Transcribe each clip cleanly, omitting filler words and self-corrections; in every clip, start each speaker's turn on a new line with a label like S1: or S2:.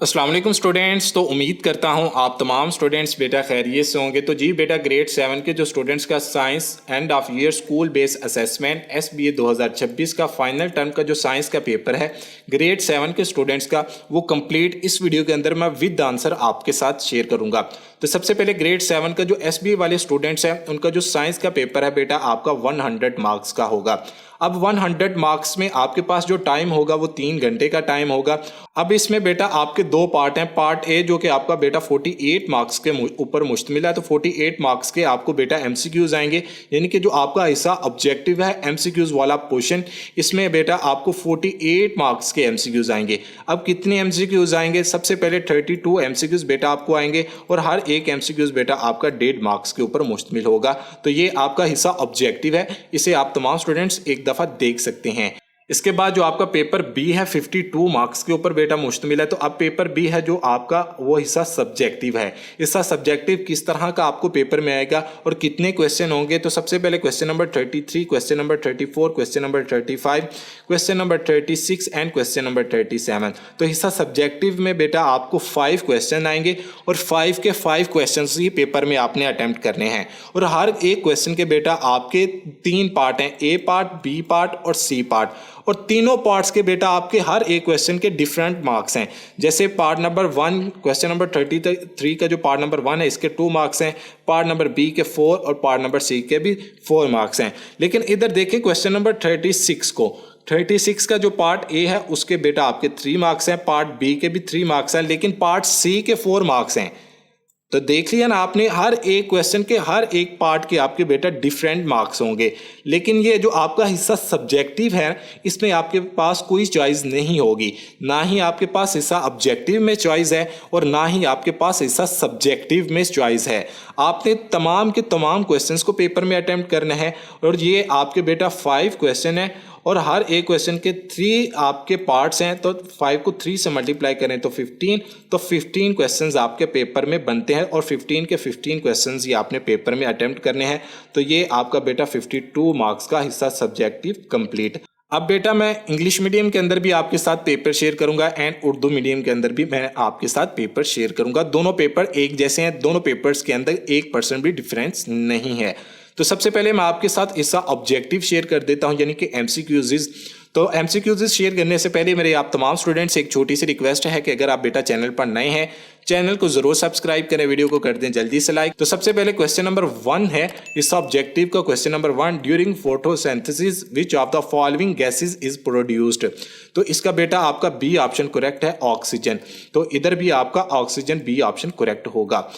S1: अस्सलाम वालेकुम स्टूडेंट्स। तो उम्मीद करता हूं आप तमाम स्टूडेंट्स बेटा खैरियत से होंगे। तो जी बेटा ग्रेड 7 के जो स्टूडेंट्स का science end of year school based assessment SBA 2026 का फाइनल टर्म का जो साइंस का पेपर है ग्रेड 7 के स्टूडेंट्स का, वो कंप्लीट इस वीडियो के अंदर मैं विद आंसर आपके साथ शेयर करूंगा। तो सबसे पहले ग्रेड 7 का जो SBA वाले स्टूडेंट्स हैं उनका जो साइंस का पेपर है बेटा आपका 100 मार्क्स का होगा। अब 100 मार्क्स में आपके पास जो टाइम होगा वो 3 घंटे का टाइम होगा। अब इसमें बेटा आपके दो पार्ट हैं। पार्ट ए जो कि आपका बेटा 48 मार्क्स के ऊपर मुश्तमिल है, तो 48 मार्क्स के आपको बेटा MCQs आएंगे, यानी कि जो आपका हिस्सा ऑब्जेक्टिव है MCQs वाला पोर्शन, इसमें बेटा आपको 48 मार्क्स के MCQs आएंगे। अब कितने MCQs आएंगे? सबसे पहले 32 MCQs बेटा आपको आएंगे और हर एक MCQs बेटा आपका 1.5 मार्क्स के ऊपर मुश्तमिल होगा। तो ये आपका हिस्सा ऑब्जेक्टिव है, इसे आप तमाम स्टूडेंट्स एक दफा देख सकते हैं। इसके बाद जो आपका पेपर बी है 52 मार्क्स के ऊपर बेटा मुश्तमिल है। तो अब पेपर बी है जो आपका वो हिस्सा सब्जेक्टिव है। हिस्सा सब्जेक्टिव किस तरह का आपको पेपर में आएगा और कितने क्वेश्चन होंगे? तो सबसे पहले question number 33, question number 34, question number 35, question number 36 and question number 37। तो हिस्सा सब्जेक्टिव में बेटा आपको 5 क्वेश्चन आएंगे और 5 के 5 क्वेश्चन ही पेपर में आपने अटेम्प्ट करने हैं। और हर एक क्वेश्चन के बेटा आपके 3 पार्ट हैं, ए पार्ट, बी पार्ट और सी पार्ट। और तीनों पार्ट्स के बेटा आपके हर एक क्वेश्चन के डिफरेंट मार्क्स हैं। जैसे पार्ट नंबर 1 क्वेश्चन नंबर 33 का जो पार्ट नंबर 1 है इसके 2 मार्क्स हैं, पार्ट नंबर बी के 4 और पार्ट नंबर सी के भी 4 मार्क्स हैं। लेकिन इधर देखें क्वेश्चन नंबर 36 को, 36 का जो पार्ट ए है उसके बेटा आपके 3 मार्क्स हैं, पार्ट बी के भी 3 मार्क्स हैं, लेकिन पार्ट सी के 4 मार्क्स हैं। तो देख लिया ना आपने, हर एक क्वेश्चन के हर एक पार्ट के आपके बेटा डिफरेंट मार्क्स होंगे। लेकिन ये जो आपका हिस्सा सब्जेक्टिव है इसमें आपके पास कोई चॉइस नहीं होगी, ना ही आपके पास हिस्सा ऑब्जेक्टिव में चॉइस है और ना ही आपके पास हिस्सा सब्जेक्टिव में चॉइस है। आपने तमाम के तमाम क्वेश्चंस को पेपर में अटेम्प्ट करना है और ये आपके बेटा 5 क्वेश्चन है और हर एक क्वेश्चन के 3 आपके पार्ट्स हैं। तो 5 को 3 से मल्टीप्लाई करें तो 15, तो 15 क्वेश्चंस आपके पेपर में बनते हैं और 15 के 15 क्वेश्चंस ये आपने पेपर में अटेम्प्ट करने हैं। तो ये आपका बेटा 52 मार्क्स का हिस्सा सब्जेक्टिव कंप्लीट। अब बेटा मैं इंग्लिश मीडियम के अंदर भी आपके साथ पेपर शेयर करूंगा एंड उर्दू मीडियम के अंदर भी मैं आपके साथ पेपर शेयर करूंगा। दोनों पेपर एक जैसे हैं, दोनों पेपर्स के अंदर 1% भी डिफरेंस नहीं है। तो सबसे पहले मैं आपके साथ हिस्सा ऑब्जेक्टिव शेयर कर देता हूं, यानी कि MCQs। तो MCQs शेयर करने से पहले मेरे आप तमाम स्टूडेंट्स एक छोटी सी रिक्वेस्ट है कि अगर आप बेटा चैनल पर नए हैं चैनल को जरूर सब्सक्राइब करें, वीडियो को कर दें जल्दी से लाइक। तो सबसे पहले क्वेश्चन नंबर 1 है इस ऑब्जेक्टिव का। Question number 1, during photosynthesis which of the following gases is produced. तो इसका बेटा आपका बी ऑप्शन करेक्ट है, ऑक्सीजन। तो इधर भी आपका ऑक्सीजन बी ऑप्शन करेक्ट होगा।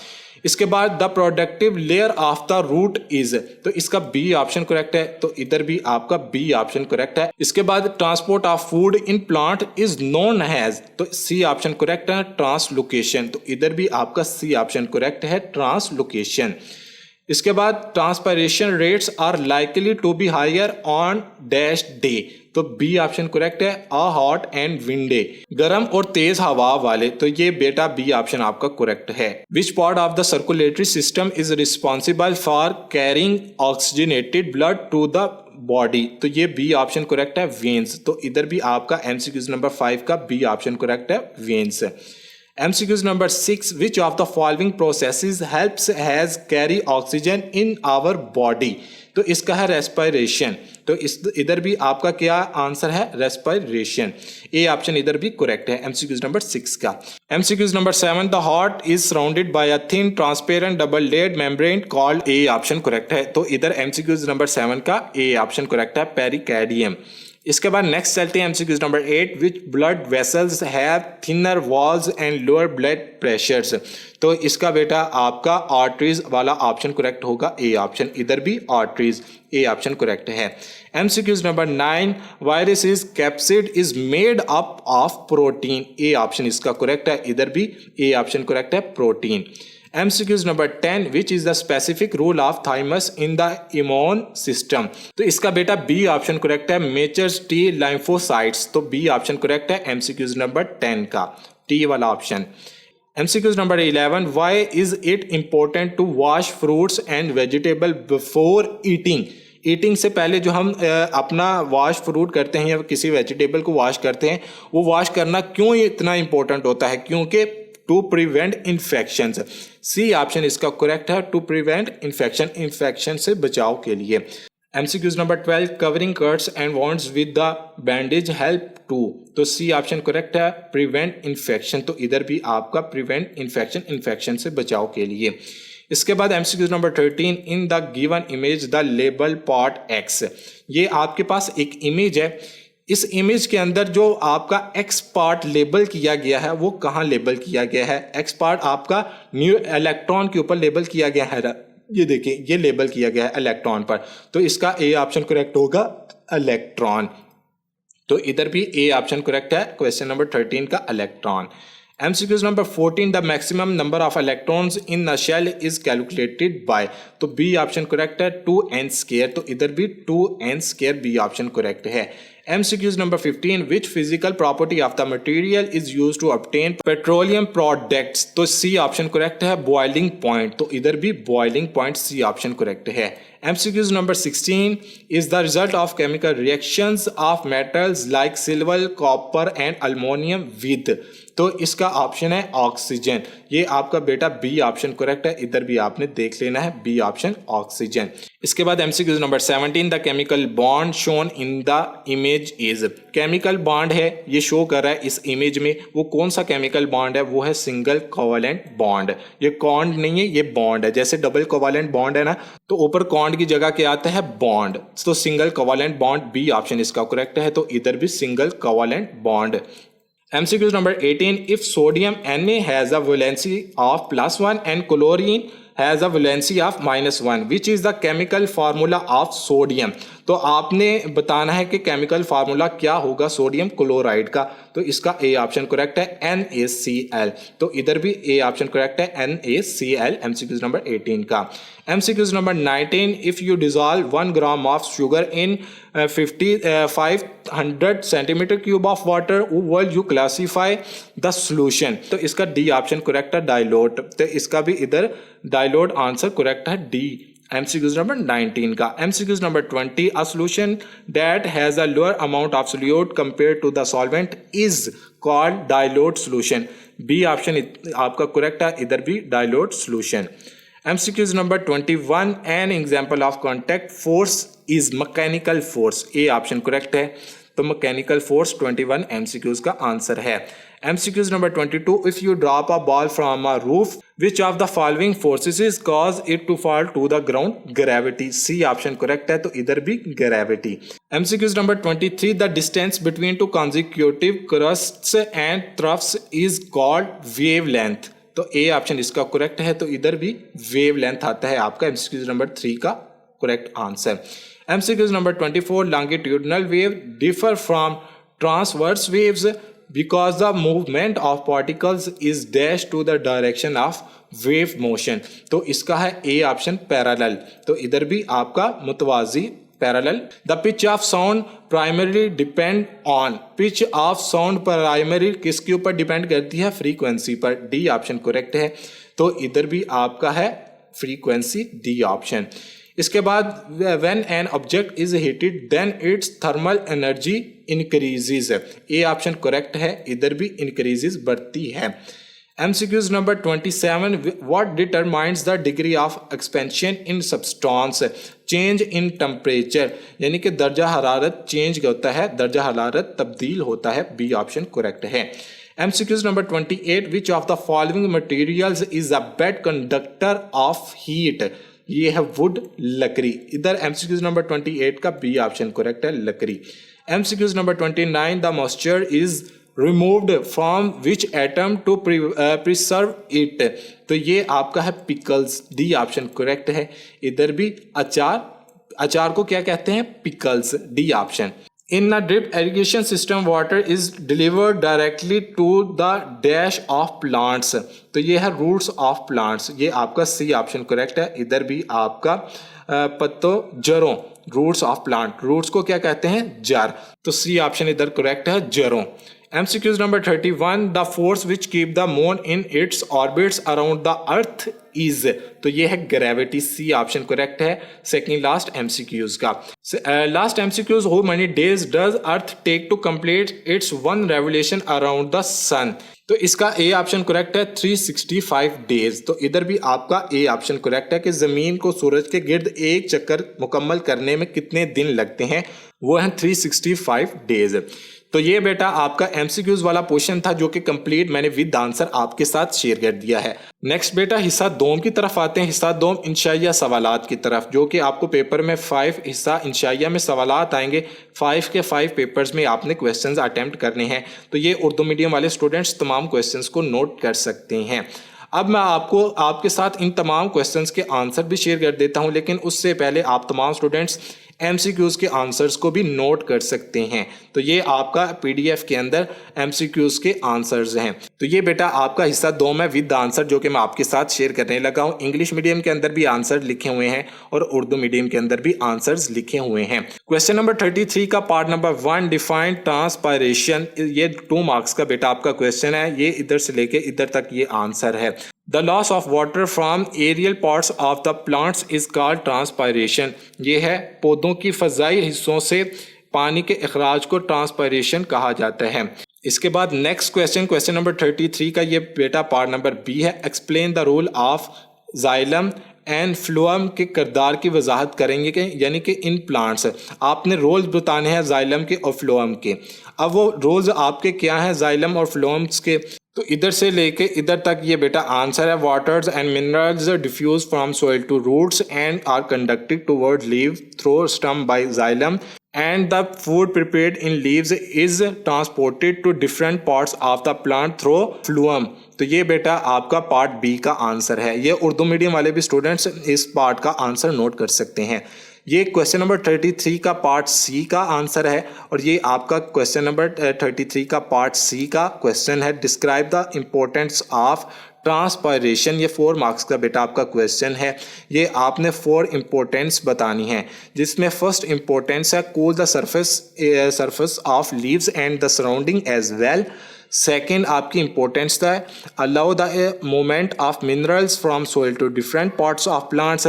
S1: इसके बाद the productive layer of the root is, तो इसका बी ऑप्शन करेक्ट है, तो इधर भी आपका बी ऑप्शन करेक्ट है। इसके बाद transport of food in plant is known as, तो सी ऑप्शन करेक्ट है, ट्रांसलोकेशन। तो इधर भी आपका सी ऑप्शन करेक्ट है, ट्रांसलोकेशन। इसके बाद transpiration rates are likely to be higher on dash day, तो बी ऑप्शन करेक्ट है, अ हॉट एंड विंडे, गर्म और तेज हवा वाले। तो ये बेटा बी ऑप्शन आपका करेक्ट है। Which part of the circulatory system is responsible for carrying oxygenated blood to the body, तो ये बी ऑप्शन करेक्ट है, वेन्स। तो इधर भी आपका MCQs नंबर 5 का बी ऑप्शन करेक्ट है, veins. MCQs number 6, which of the following processes helps has carry oxygen in our body, तो इसका है रेस्पिरेशन। तो इधर भी आपका क्या आंसर है, रेस्पिरेशन। ए ऑप्शन इधर भी करेक्ट है MCQs नंबर 6 का। MCQs number 7, the heart is surrounded by a thin transparent double layered membrane called, A option correct है। तो इधर MCQs नंबर 7 का ए ऑप्शन करेक्ट है, पेरिकार्डियम। इसके बाद नेक्स्ट चलते हैं MCQs number 8, which blood vessels have thinner walls and lower blood pressures. तो इसका बेटा आपका आर्टरीज वाला ऑप्शन करेक्ट होगा, ए ऑप्शन। इधर भी आर्टरीज, ए ऑप्शन करेक्ट है। MCQs number 9, virus is capsid is made up of protein, A option इसका करेक्ट है, इधर भी ए ऑप्शन करेक्ट है, protein. MCQs number 10, which is the specific role of thymus in the immune system. तो इसका बेटा B option correct है, मेचर्स T lymphocytes. तो बी ऑप्शन करेक्ट है MCQs नंबर 10 का, टी वाला option. MCQs number 11, why is it important to wash fruits and vegetable before eating, eating से पहले जो हम अपना वॉश फ्रूट करते हैं या किसी वेजिटेबल को वॉश करते हैं, वो वॉश करना क्यों इतना इंपॉर्टेंट होता है? क्योंकि to prevent infection. C option इसका करेक्ट है, टू प्रिवेंट इन्फेक्शन, इन्फेक्शन से बचाव के लिए। MCQs number 12, covering cuts and wounds with the bandage help to. तो सी ऑप्शन करेक्ट है, प्रिवेंट इन्फेक्शन। तो इधर भी आपका प्रिवेंट इन्फेक्शन, इन्फेक्शन से बचाव के लिए। इसके बाद MCQs number 13, in the given image the label part x. ये आपके पास एक इमेज है, इस इमेज के अंदर जो आपका एक्स पार्ट लेबल किया गया है वो कहाँ लेबल किया गया है? एक्स पार्ट आपका न्यू इलेक्ट्रॉन के ऊपर लेबल किया गया है, ये देखिए ये लेबल किया गया है इलेक्ट्रॉन पर। तो इसका ए ऑप्शन करेक्ट होगा, इलेक्ट्रॉन। तो इधर भी ए ऑप्शन करेक्ट है, क्वेश्चन नंबर 13 का electron. MCQs number 14, the maximum number of electrons in a shell is calculated by. तो बी ऑप्शन करेक्ट है, 2n²। तो इधर भी 2n², बी ऑप्शन करेक्ट है। MCQs number 15, which physical property of the material is used to obtain petroleum products. तो C option correct है, boiling point. तो इधर भी boiling point, C option correct है। MCQs number 16, is the result of chemical reactions of metals like silver, copper and aluminium with. तो इसका option है oxygen. ये आपका बेटा बी ऑप्शन करेक्ट है, इधर भी आपने देख लेना है, बी ऑप्शन ऑक्सीजन। इसके बाद MCQs number 17, the chemical bond shown in the image is. Chemical bond है, ये शो कर रहा है इस इमेज में, वो कौन सा केमिकल बॉन्ड है? वो है सिंगल कोवेलेंट बॉन्ड। ये कॉन्ड नहीं है, ये बॉन्ड है। जैसे डबल कोवेलेंट बॉन्ड है ना, तो ऊपर कॉन्ड की जगह क्या आता है? बॉन्ड। तो single covalent bond, B option इसका करेक्ट है। तो इधर भी single covalent bond. MCQs number 18, if sodium Na has a valency of +1 and chlorine has a valency of -1, which is the chemical formula of sodium। तो आपने बताना है कि केमिकल फार्मूला क्या होगा सोडियम क्लोराइड का। तो इसका ए ऑप्शन करेक्ट है, NaCl। तो इधर भी ए ऑप्शन करेक्ट है, NaCl, MCQs नंबर 18 का। MCQs number 19, if you dissolve 1 gram of sugar in 500 centimetre cube of water, will you classify the solution. तो इसका डी ऑप्शन करेक्ट है, डाइलोट। तो इसका भी इधर डाइलोट आंसर करेक्ट है, डी। MCQs नंबर 19 का। MCQs number 20, a solution that has a lower amount of solute compared to the solvent is called dilute solution। B option आपका करेक्ट है, इधर भी dilute solution। MCQs number 21, an example of contact force is mechanical force। A option correct है, तो mechanical force 21 MCQs का answer है। MCQs number 22, if you drop a ball from a roof, which of the following forces is cause it to fall to the ground? Gravity। C option correct है, तो इधर भी gravity। MCQs number 23, the distance between two consecutive crusts and troughs is called wavelength। तो A option इसका correct है, तो इधर भी wavelength आता है आपका MCQs नंबर 3 का correct answer. MCQs number 24, longitudinal wave differ from transverse waves because the movement of particles is dash to the direction of wave motion। तो इसका है ए ऑप्शन पैरेलल। तो इधर भी आपका मुतवाजी parallel. The pitch of sound primary depend on. Pitch of sound primary किसके ऊपर डिपेंड करती है? फ्रीक्वेंसी पर। डी ऑप्शन करेक्ट है, तो इधर भी आपका है फ्रीक्वेंसी, डी ऑप्शन। इसके बाद when an object is heated then its thermal energy increases। A option correct है, इधर भी increases बढ़ती है। MCQs number 27, what determines the degree of expansion in substance? change in temperature, यानी कि दर्जा हरारत चेंज होता है, दर्जा हरारत तब्दील होता है। बी ऑप्शन करेक्ट है। MCQs number 28, which of the following materials is a bad conductor of heat? ये है वुड, लकड़ी। इधर MCQs नंबर 28 का बी ऑप्शन करेक्ट है, लकड़ी। MCQs number 29, the moisture is removed from which atom to preserve it. तो ये आपका है पिकल्स, डी ऑप्शन करेक्ट है। इधर भी अचार, अचार को क्या कहते हैं? Pickles, D option. In a drip irrigation system, water is delivered directly to the dash of plants। तो ये है roots of plants, ये आपका सी ऑप्शन करेक्ट है। इधर भी आपका पत्तों, जड़ों, roots of plant, roots को क्या कहते हैं? जड़। तो सी ऑप्शन इधर करेक्ट है, जड़ों। MCQs number 31, the force which keep the moon in its orbits around the earth is, तो ये है ग्रेविटी, सी ऑप्शन करेक्ट है सेकंड लास्ट MCQs का। Last MCQs, how many days does earth take to complete its one revolution around the sun, तो इसका A option correct है 365 days. तो इधर भी आपका ए ऑप्शन करेक्ट है कि जमीन को सूरज के गिर्द एक चक्कर मुकम्मल करने में कितने दिन लगते हैं, वो है 365 डेज। तो ये बेटा आपका MCQs वाला क्वेश्चन था जो कि कंप्लीट मैंने विद आंसर आपके साथ शेयर कर दिया है। नेक्स्ट बेटा हिस्सा दोम की तरफ आते हैं। हिस्सा दोम इंशाइया सवालात की तरफ, जो कि आपको पेपर में 5 हिस्सा इंशाइया में सवालात आएंगे। 5 के 5 पेपर्स में आपने क्वेश्चंस अटेम्प्ट करने हैं। तो ये उर्दू मीडियम वाले स्टूडेंट्स तमाम क्वेश्चंस को नोट कर सकते हैं। अब मैं आपको आपके साथ इन तमाम क्वेश्चंस के आंसर भी शेयर कर देता हूं, लेकिन उससे पहले आप तमाम स्टूडेंट्स MCQs के आंसर्स को भी नोट कर सकते हैं। तो ये आपका PDF के अंदर MCQs के आंसर्स हैं। तो ये बेटा आपका हिस्सा 2 में विद आंसर जो कि मैं आपके साथ शेयर करने लगा हूं। इंग्लिश मीडियम के अंदर भी आंसर लिखे हुए हैं और उर्दू मीडियम के अंदर भी आंसर्स लिखे हुए हैं। क्वेश्चन नंबर 33 का पार्ट नंबर 1, डिफाइन ट्रांसपायरेशन, ये 2 मार्क्स का बेटा आपका क्वेश्चन है। ये इधर से लेके इधर तक ये आंसर है। The loss of water from aerial parts of the plants is called transpiration। ये है पौधों की फजाई हिस्सों से पानी के अखराज को ट्रांसपायरेशन कहा जाता है। इसके बाद नेक्स्ट क्वेश्चन, क्वेश्चन नंबर 33 का ये बेटा पार्ट नंबर B है। Explain the role of xylem and phloem के किरदार की वजाहत करेंगे कि यानी कि इन प्लांट्स आपने रोल्स बताने हैं जाइलम के और फ्लोएम के। अब वो रोल्स आपके क्या हैं जाइलम और फ्लोएम्स के, तो इधर से लेके इधर तक ये बेटा आंसर है। Waters and minerals diffuse from soil to roots and are conducted toward leave through stem by xylem and the food prepared in leaves is transported to different parts of the plant through phloem। तो ये बेटा आपका part B का answer है। ये Urdu medium वाले भी students इस पार्ट का आंसर नोट कर सकते हैं। ये क्वेश्चन नंबर 33 का पार्ट C का आंसर है और ये आपका क्वेश्चन नंबर 33 का पार्ट C का क्वेश्चन है। Describe the importance of transpiration, ये 4 मार्क्स का बेटा आपका क्वेश्चन है। ये आपने 4 इम्पोर्टेंस बतानी है, जिसमें फर्स्ट इम्पोर्टेंस है cool the surface of leaves and the surrounding as well. Second आपकी इम्पोर्टेंस है allow the movement of minerals from soil to different parts of plants.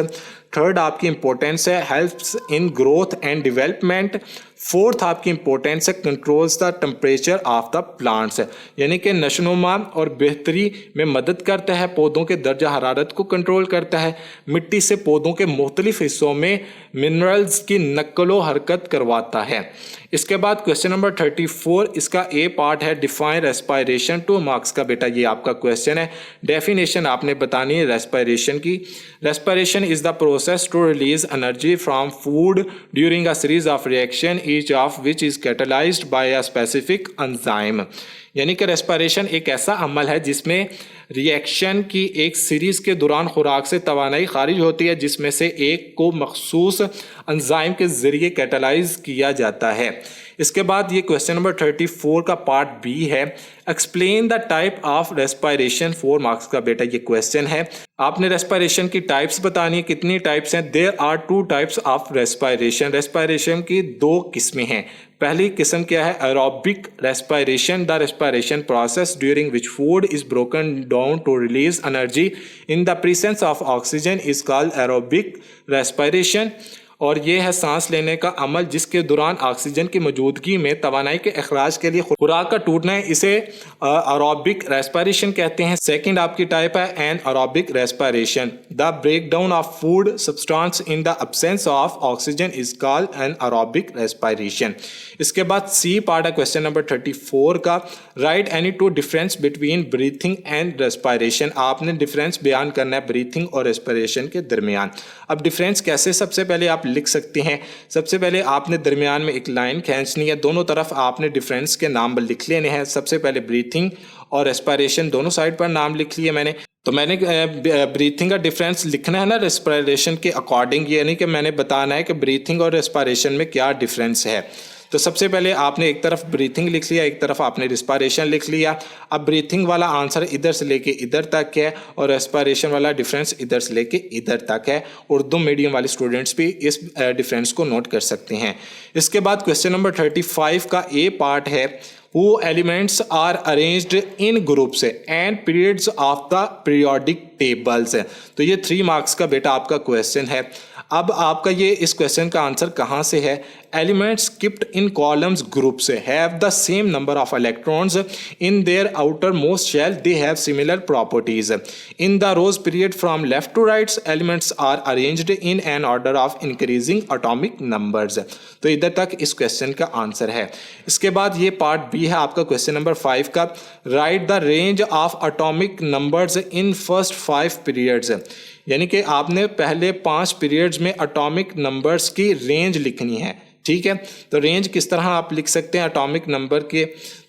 S1: Third आपकी इम्पोर्टेंस है helps in growth and development. Fourth आपकी importance है controls the temperature of the plants, यानी कि नशोनुमा और बेहतरी में मदद करता है, पौधों के दर्जा हरारत को कंट्रोल करता है, मिट्टी से पौधों के मुख्तलिफ हिस्सों में मिनरल्स की नक्लो हरकत करवाता है। इसके बाद क्वेश्चन नंबर 34, इसका ए पार्ट है डिफाइन रेस्पायरेशन। 2 मार्क्स का बेटा ये आपका क्वेश्चन है। डेफिनेशन आपने बतानी है रेस्पायरेशन की। Respiration is the process to release energy from food during a series of reaction each of which is catalysed by a specific enzyme, यानी कि रेस्पायरेशन एक ऐसा अमल है जिसमें रिएक्शन की एक सीरीज के दौरान खुराक से तवानाई खारिज होती है, जिसमें से एक को मखसूस एंजाइम के जरिए कैटलाइज किया जाता है। इसके बाद ये क्वेश्चन नंबर 34 का पार्ट B है। Explain the type of respiration. 4 marks का बेटा ये क्वेश्चन है। आपने रेस्पायरेशन की टाइप्स बतानी है, कितनी टाइप्स हैं। There are 2 types of respiration. Respiration की 2 किस्में हैं। पहली किस्म क्या है, aerobic respiration, the respiration process during which food is broken down to release energy in the presence of oxygen is called aerobic respiration. और ये है सांस लेने का अमल जिसके दौरान ऑक्सीजन की मौजूदगी में तवानाई के अखराज के लिए खुराक का टूटना है, इसे एरोबिक रेस्पायरेशन कहते हैं। सेकंड आपकी टाइप है anaerobic respiration, the break down of food substance in the absence of oxygen is called anaerobic respiration. इसके बाद सी पार्ट है क्वेश्चन नंबर 34 का। Write any 2 difference between breathing and respiration. आपने difference बयान करना है ब्रीथिंग और रेस्पायरेशन के दरमियान। अब डिफरेंस कैसे, सबसे पहले आप लिख सकते हैं। सबसे पहले आपने दरमियान में एक लाइन खींचनी है, दोनों तरफ आपने डिफरेंस के नाम लिख लेने हैं। सबसे पहले ब्रीथिंग और रेस्पायरेशन दोनों साइड पर नाम लिख लिए मैंने। तो मैंने ब्रीथिंग का डिफरेंस लिखना है ना रेस्पायरेशन के अकॉर्डिंग, यानी कि मैंने बताना है कि ब्रीथिंग और रेस्पायरेशन में क्या डिफरेंस है। तो सबसे पहले आपने एक तरफ ब्रीथिंग लिख लिया, एक तरफ आपने रिस्पायरेशन लिख लिया। अब ब्रीथिंग वाला आंसर इधर से लेके इधर तक है और रेस्पिरेशन वाला डिफरेंस इधर से लेके इधर तक है। उर्दू मीडियम वाले स्टूडेंट्स भी इस डिफरेंस को नोट कर सकते हैं। इसके बाद क्वेश्चन नंबर 35 का ए पार्ट है, Who elements are arranged in groups and periods of the periodic tables। तो ये 3 मार्क्स का बेटा आपका क्वेश्चन है। अब आपका ये इस क्वेश्चन का आंसर कहाँ से है? Elements kept in columns groups have the same number of electrons in their outermost shell, they have similar properties. In the rows period from left to rights elements are arranged in an order of increasing atomic numbers. तो इधर तक इस question का answer है। इसके बाद ये part B है आपका क्वेश्चन नंबर 5 का, right the range of atomic numbers in first 5 periods. यानी कि आपने पहले 5 पीरियड्स में एटॉमिक नंबर्स की रेंज लिखनी है। ठीक है, तो रेंज किस तरह आप लिख सकते हैं एटॉमिक नंबर के?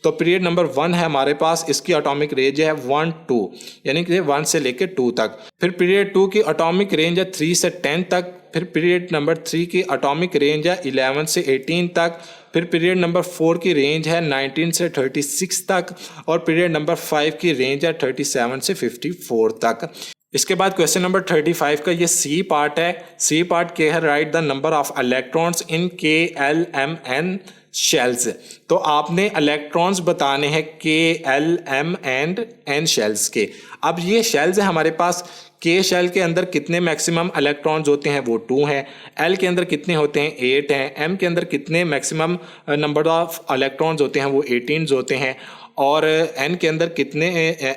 S1: तो पीरियड नंबर 1 है हमारे पास, इसकी एटॉमिक रेंज है 1 2, यानी कि 1 से लेकर 2 तक। फिर पीरियड 2 की एटॉमिक रेंज है 3 से 10 तक। फिर पीरियड नंबर 3 की एटॉमिक रेंज है 11 से 18 तक। फिर पीरियड नंबर 4 की रेंज है 19 से 36 तक। और पीरियड नंबर 5 की रेंज है 37 से 54 तक। इसके बाद क्वेश्चन नंबर 35 का ये सी पार्ट है। सी पार्ट के है, right the number of electrons in KLMN shells. तो आपने इलेक्ट्रॉन्स बताने हैं KLM एंड N शेल्स के। अब ये शेल्स है हमारे पास, के शेल के अंदर कितने मैक्सिमम इलेक्ट्रॉन्स होते हैं? वो 2 हैं। एल के अंदर कितने होते हैं? 8 हैं। एम के अंदर कितने मैक्सिमम नंबर ऑफ इलेक्ट्रॉन्स होते हैं? वो 18 होते हैं। और एन के अंदर कितने,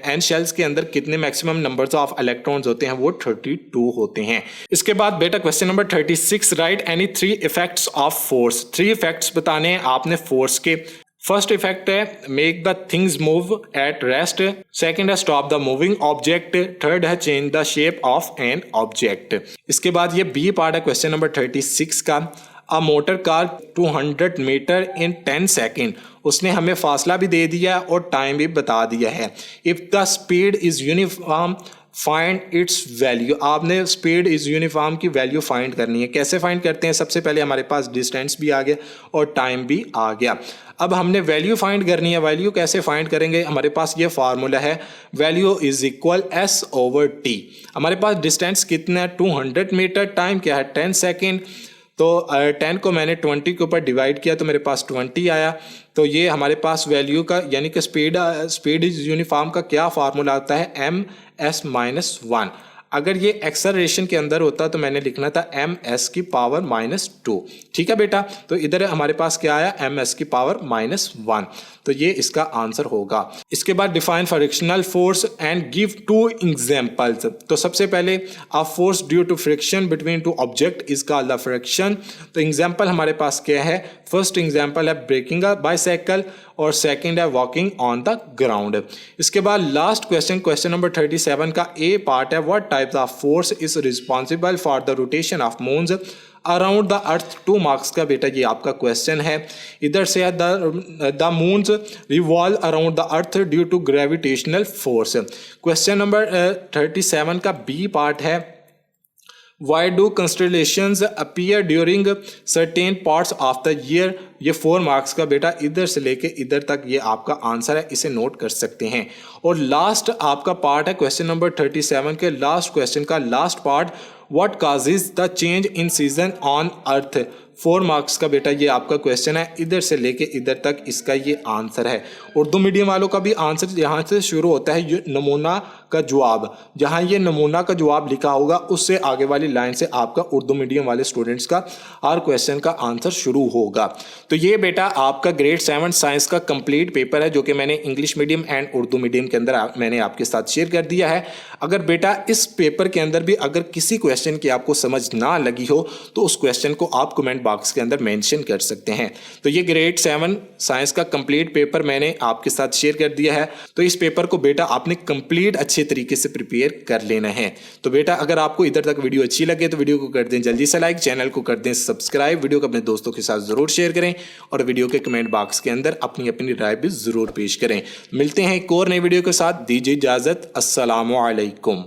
S1: एन शेल्स के अंदर कितने मैक्सिमम नंबर्स ऑफ इलेक्ट्रॉन्स होते हैं? वो 32 होते हैं। इसके बाद बेटा question number 36, write any 3 effects of force. 3 effects बताने हैं आपने फोर्स के। फर्स्ट इफेक्ट है make the things move at rest. Second है stop the moving object. Third है change the shape of an object. इसके बाद ये बी पार्ट है क्वेश्चन नंबर 36 का, a motor car 200 metre in 10 second. उसने हमें फासला भी दे दिया और टाइम भी बता दिया है। If the speed is uniform find its value. आपने स्पीड इज यूनिफॉर्म की वैल्यू फाइंड करनी है। कैसे फाइंड करते हैं? सबसे पहले हमारे पास डिस्टेंस भी आ गया और टाइम भी आ गया। अब हमने वैल्यू फाइंड करनी है। वैल्यू कैसे फाइंड करेंगे? हमारे पास ये फार्मूला है, वैल्यू इज इक्वल S/T। हमारे पास डिस्टेंस कितना है? 200 मीटर। टाइम क्या है? 10 सेकेंड। तो 10 को मैंने 20 के ऊपर डिवाइड किया तो मेरे पास 20 आया। तो ये हमारे पास वैल्यू का यानी कि स्पीड इज यूनिफॉर्म का क्या फार्मूला आता है? ms-1। अगर ये एक्सेलरेशन के अंदर होता तो मैंने लिखना था ms⁻²। ठीक है बेटा, तो इधर हमारे पास क्या आया? ms⁻1। तो ये इसका आंसर होगा। इसके बाद define frictional force and give 2 examples. तो सबसे पहले a force due to friction between 2 object is called the friction. तो एग्जांपल हमारे पास क्या है? फर्स्ट एग्जांपल है ब्रेकिंग अ बाइसाइकिल और सेकंड है वॉकिंग ऑन द ग्राउंड। इसके बाद लास्ट क्वेश्चन नंबर 37 का ए पार्ट है, what types of force is responsible for the rotation of moons around the earth. 2 marks का बेटा ये आपका क्वेश्चन है। इधर से है the moons revolve around the earth due to gravitational force. Question number 37 का बी पार्ट है, Why do constellations appear during certain parts of the year। ये 4 मार्क्स का बेटा इधर से लेके इधर तक ये आपका आंसर है, इसे नोट कर सकते हैं। और लास्ट आपका पार्ट है क्वेश्चन नंबर 37 के लास्ट क्वेश्चन का last part, What causes the change in season on earth। 4 marks का बेटा ये आपका क्वेश्चन है, इधर से लेके इधर तक इसका ये आंसर है। उर्दू मीडियम वालों का भी आंसर यहाँ से शुरू होता है, ये नमूना का जवाब। जहाँ ये नमूना का जवाब लिखा होगा उससे आगे वाली लाइन से आपका उर्दू मीडियम वाले स्टूडेंट्स का हर क्वेश्चन का आंसर शुरू होगा। तो ये बेटा आपका ग्रेड 7 साइंस का कंप्लीट पेपर है जो कि मैंने English medium and Urdu medium के अंदर मैंने आपके साथ शेयर कर दिया है। अगर बेटा इस पेपर के अंदर भी अगर किसी क्वेश्चन की आपको समझ ना लगी हो तो उस क्वेश्चन को आप कमेंट बॉक्स के अंदर मेंशन कर सकते हैं। तो ये ग्रेड 7 साइंस का कंप्लीट पेपर मैंने आपके साथ शेयर कर दिया है। तो इस पेपर को बेटा आपने कंप्लीट अच्छे तरीके से प्रिपेयर कर लेना है। तो बेटा अगर आपको इधर तक वीडियो अच्छी लगे तो वीडियो को कर दें जल्दी से लाइक, चैनल को कर दें सब्सक्राइब, वीडियो को अपने दोस्तों के साथ जरूर शेयर करें और वीडियो के कमेंट बॉक्स के अंदर अपनी अपनी राय भी जरूर पेश करें। मिलते हैं एक और नई वीडियो के साथ, दीजिए इजाजत। अस्सलामु अलैकुम।